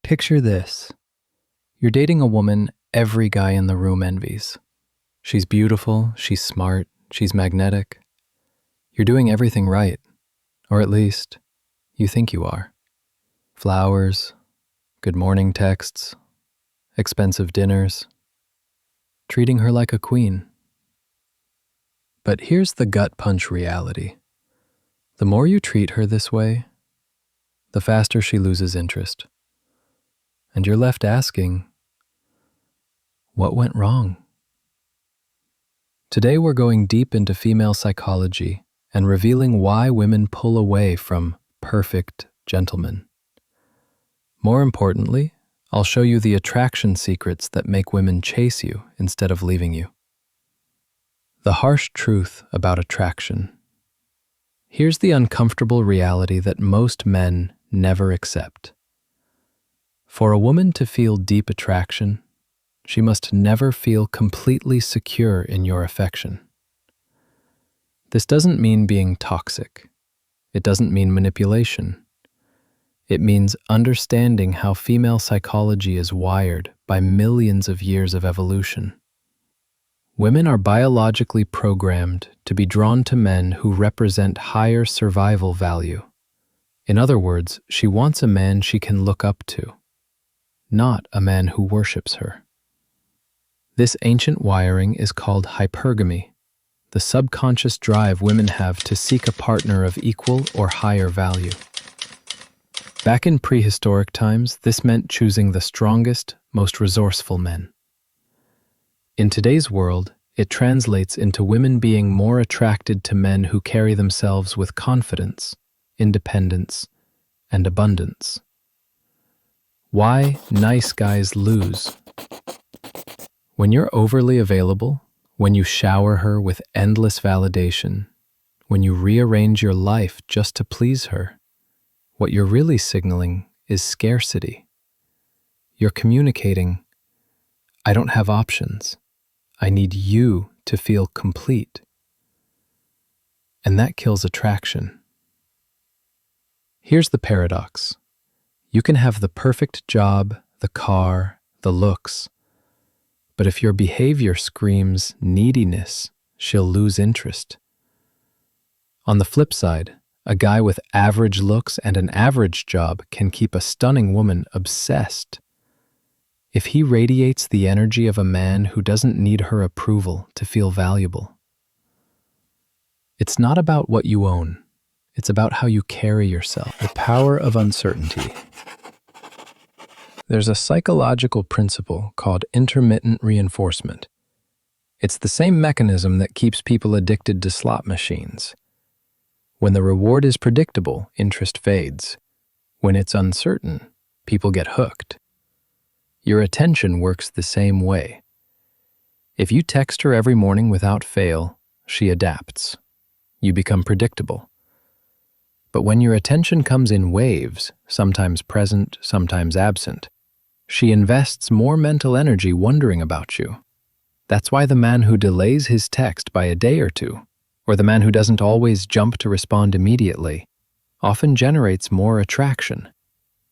Picture this. You're dating a woman every guy in the room envies. She's beautiful, she's smart, she's magnetic. You're doing everything right, or at least, you think you are. Flowers, good morning texts, expensive dinners, treating her like a queen. But here's the gut punch reality. The more you treat her this way, the faster she loses interest. And you're left asking, what went wrong? Today we're going deep into female psychology and revealing why women pull away from perfect gentlemen. More importantly, I'll show you the attraction secrets that make women chase you instead of leaving you. The harsh truth about attraction. Here's the uncomfortable reality that most men never accept. For a woman to feel deep attraction, she must never feel completely secure in your affection. This doesn't mean being toxic. It doesn't mean manipulation. It means understanding how female psychology is wired by millions of years of evolution. Women are biologically programmed to be drawn to men who represent higher survival value. In other words, she wants a man she can look up to, not a man who worships her. This ancient wiring is called hypergamy, the subconscious drive women have to seek a partner of equal or higher value. Back in prehistoric times, this meant choosing the strongest, most resourceful men. In today's world, it translates into women being more attracted to men who carry themselves with confidence, independence, and abundance. Why nice guys lose? When you're overly available, when you shower her with endless validation, when you rearrange your life just to please her, what you're really signaling is scarcity. You're communicating, I don't have options. I need you to feel complete. And that kills attraction. Here's the paradox. You can have the perfect job, the car, the looks, but if your behavior screams neediness, she'll lose interest. On the flip side, a guy with average looks and an average job can keep a stunning woman obsessed. If he radiates the energy of a man who doesn't need her approval to feel valuable. It's not about what you own. It's about how you carry yourself. The power of uncertainty. There's a psychological principle called intermittent reinforcement. It's the same mechanism that keeps people addicted to slot machines. When the reward is predictable, interest fades. When it's uncertain, people get hooked. Your attention works the same way. If you text her every morning without fail, she adapts. You become predictable. But when your attention comes in waves, sometimes present, sometimes absent, she invests more mental energy wondering about you. That's why the man who delays his text by a day or two, or the man who doesn't always jump to respond immediately, often generates more attraction.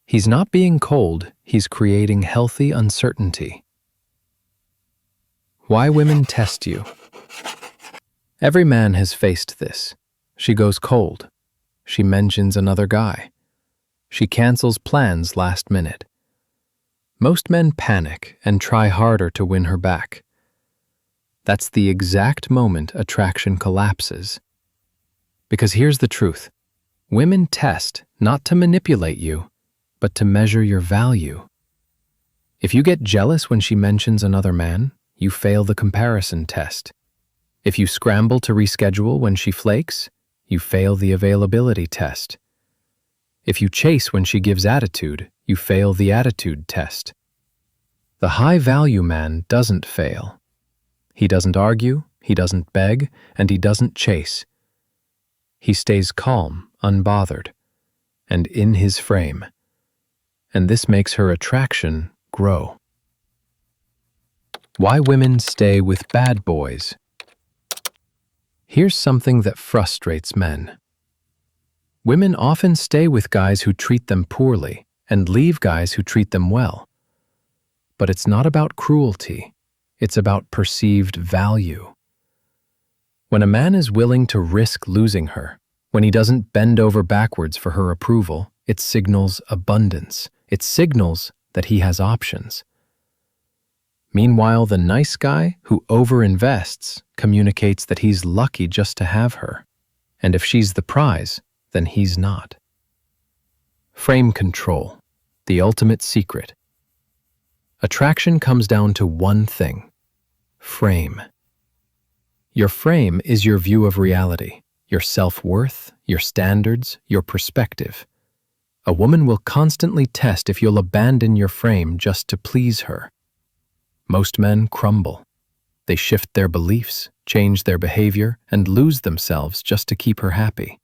He's not being cold, he's creating healthy uncertainty. Why women test you? Every man has faced this. She goes cold. She mentions another guy. She cancels plans last minute. Most men panic and try harder to win her back. That's the exact moment attraction collapses. Because here's the truth. Women test not to manipulate you, but to measure your value. If you get jealous when she mentions another man, you fail the comparison test. If you scramble to reschedule when she flakes, you fail the availability test. If you chase when she gives attitude, you fail the attitude test. The high-value man doesn't fail. He doesn't argue, he doesn't beg, and he doesn't chase. He stays calm, unbothered, and in his frame. And this makes her attraction grow. Why women stay with bad boys. Here's something that frustrates men. Women often stay with guys who treat them poorly, and leave guys who treat them well. But it's not about cruelty. It's about perceived value. When a man is willing to risk losing her, when he doesn't bend over backwards for her approval, it signals abundance. It signals that he has options. Meanwhile, the nice guy who overinvests communicates that he's lucky just to have her. And if she's the prize, then he's not. Frame control, the ultimate secret. Attraction comes down to one thing: frame. Your frame is your view of reality, your self-worth, your standards, your perspective. A woman will constantly test if you'll abandon your frame just to please her. Most men crumble. They shift their beliefs, change their behavior, and lose themselves just to keep her happy.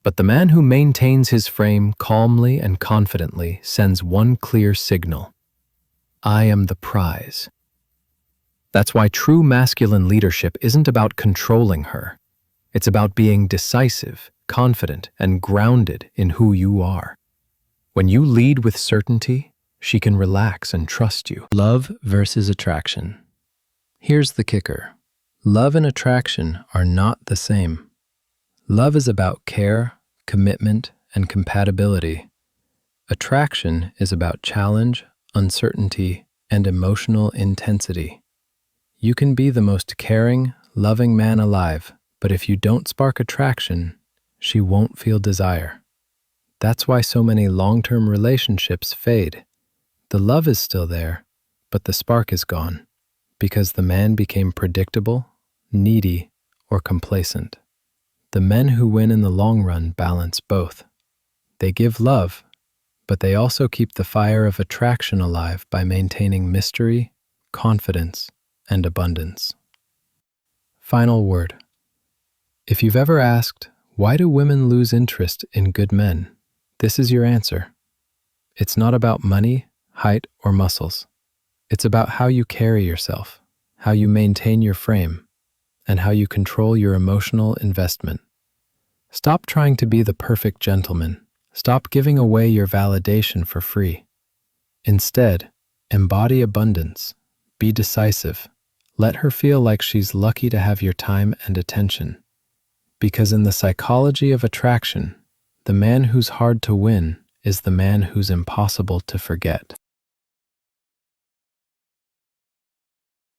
But the man who maintains his frame calmly and confidently sends one clear signal: I am the prize. That's why true masculine leadership isn't about controlling her. It's about being decisive, confident, and grounded in who you are. When you lead with certainty, she can relax and trust you. Love versus attraction. Here's the kicker. Love and attraction are not the same. Love is about care, commitment, and compatibility. Attraction is about challenge, uncertainty, and emotional intensity. You can be the most caring, loving man alive, but if you don't spark attraction, she won't feel desire. That's why so many long-term relationships fade. The love is still there, but the spark is gone, because the man became predictable, needy, or complacent. The men who win in the long run balance both. They give love, but they also keep the fire of attraction alive by maintaining mystery, confidence, and abundance. Final word. If you've ever asked, why do women lose interest in good men? This is your answer. It's not about money, height, or muscles. It's about how you carry yourself, how you maintain your frame, and how you control your emotional investment. Stop trying to be the perfect gentleman. Stop giving away your validation for free. Instead, embody abundance. Be decisive. Let her feel like she's lucky to have your time and attention. Because in the psychology of attraction, the man who's hard to win is the man who's impossible to forget.